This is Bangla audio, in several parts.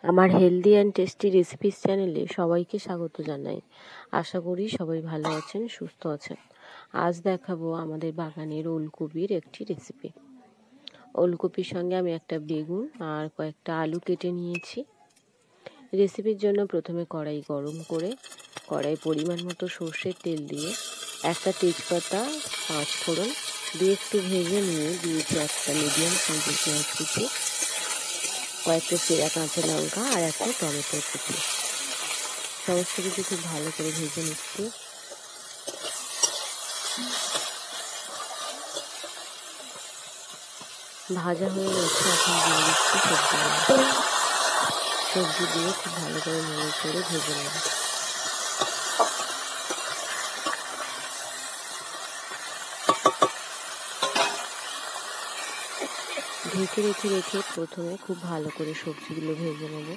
আমার হেলদি অ্যান্ড টেস্টি রেসিপিস চ্যানেলে সবাইকে স্বাগত জানাই। আশা করি সবাই ভালো আছেন, সুস্থ আছেন। আজ দেখাবো আমাদের বাগানের ওলকপির একটি রেসিপি। ওলকপির সঙ্গে আমি একটা বেগুন আর কয়েকটা আলু কেটে নিয়েছি। রেসিপির জন্য প্রথমে কড়াই গরম করে কড়াই পরিমাণ মতো সর্ষের তেল দিয়ে একটা তেজপাতা, 5 ফোড়ন দিয়ে একটু ভেজে নিয়ে দিয়েছি একটা মিডিয়াম সাইজের পেঁয়াজ কুচি, কয়েকটা চেরা কাঁচা লঙ্কা আর একটা টমেটো কুচি। সমস্ত কিছু খুব ভালো করে ভেজে নিচ্ছি। ভাজা হয়ে গেছে, এখন দিয়ে দিচ্ছি সবজি দিয়ে খুব ভালো করে নেড়ে চেড়ে ভেজে নেব। ঢেকে রেখে প্রথমে খুব ভালো করে সবজিগুলো ভেজে নেব।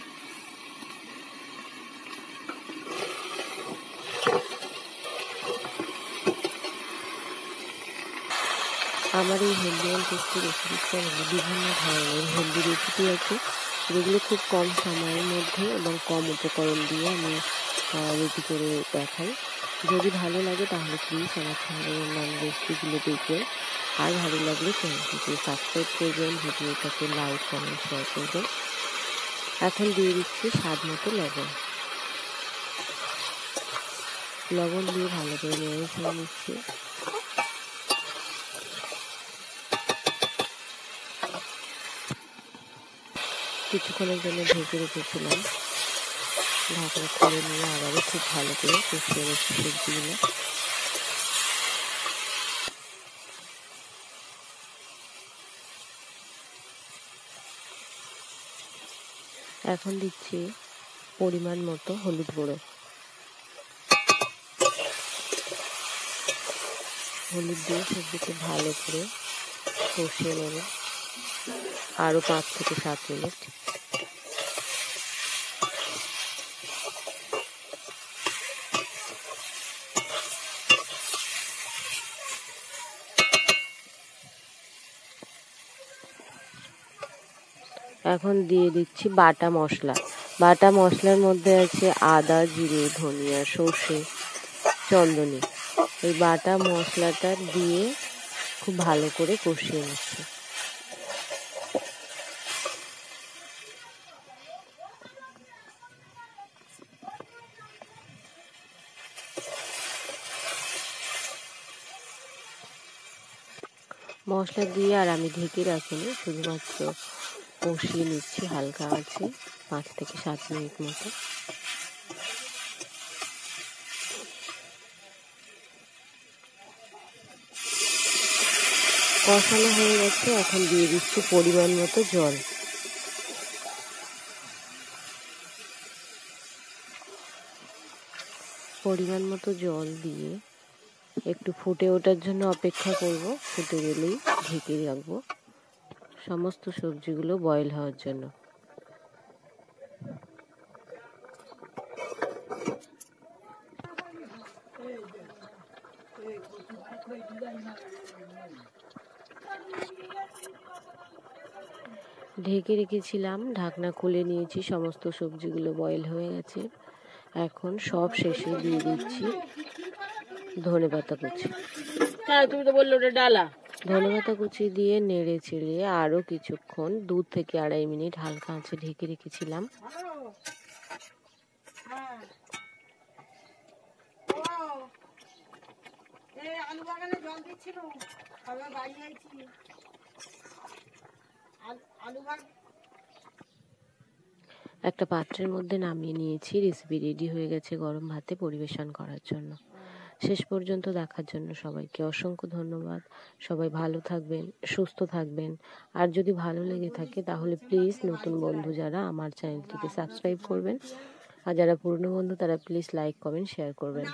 আমার এই হেলদি অ্যান্ড টেস্টি রেসিপি চ্যানেলে বিভিন্ন ধরনের হেলদি রেসিপি আছে, যেগুলো খুব কম সময়ের মধ্যে এবং কম উপকরণ দিয়ে আমি রেডি করে দেখাই। যদি ভালো লাগে তাহলে প্লিজ আমার চ্যানেলের অন্যান্য রেসিপিগুলো দেখবেন। আর ভালো লাগলে চ্যানেলটিকে সাবস্ক্রাইব করবেন, ভিডিওটাকে লাইক কমেন্ট শেয়ার করবেন। এখন দিয়ে দিচ্ছি স্বাদ মতো লবণ দিয়ে ভালো করে নেড়ে ছেড়ে নিচ্ছি। কিছুক্ষণের জন্য ঢেকে রেখেছিলাম, ঢাকনা খুলে নিয়ে আবারও খুব ভালো করে কষিয়ে নিচ্ছি সবজিগুলো। এখন দিচ্ছি পরিমাণ মতো হলুদ গুঁড়ো। হলুদ দিয়ে সবজিকে ভালো করে কষিয়ে নেব আরও 5 থেকে 7 মিনিট। এখন দিয়ে দিচ্ছি বাটা মশলা। বাটা মশলার মধ্যে আছে আদা, জিরে, ধনিয়া, সর্ষে, চন্দনী। এই বাটা মশলাটা দিয়ে খুব ভালো করে কষিয়ে নিচ্ছি। মশলা দিয়ে আর আমি ঢেকে রাখিনি, শুধুমাত্র কষিয়ে নিচ্ছি হালকা আছে 5 থেকে 7 মিনিট মতো। কষানো হয়ে গেছে, এখন দিয়ে দিচ্ছি পরিমাণ মতো জল। পরিমাণ মতো জল দিয়ে একটু ফুটে ওঠার জন্য অপেক্ষা করব। ফুটে গেলেই ঢেকে রাখবো সমস্ত সবজিগুলো বয়েল হওয়ার জন্য। ঢেকে রেখেছিলাম, ঢাকনা খুলে নিয়েছি, সমস্ত সবজিগুলো বয়েল হয়ে গেছে। এখন সব শেষে দিয়ে দিচ্ছি ধনেপাতা কুচি। তুমি তো বললে ওটা ডালা। ধনেপাতা কুচি দিয়ে নেড়ে চেড়ে আরও কিছুক্ষণ 2 থেকে 2.5 মিনিট হালকা আঁচে ঢেকে রেখেছিলাম। একটা পাত্রের মধ্যে নামিয়ে নিয়েছি। রেসিপি রেডি হয়ে গেছে গরম ভাতে পরিবেশন করার জন্য। শেষ পর্যন্ত দেখার জন্য সবাইকে অসংখ্য ধন্যবাদ। সবাই ভালো থাকবেন, সুস্থ থাকবেন। আর যদি ভালো লেগে থাকে তাহলে প্লিজ নতুন বন্ধু যারা আমার চ্যানেলটিকে সাবস্ক্রাইব করবেন, আর যারা পুরনো বন্ধু তারা প্লিজ লাইক কমেন্ট শেয়ার করবেন।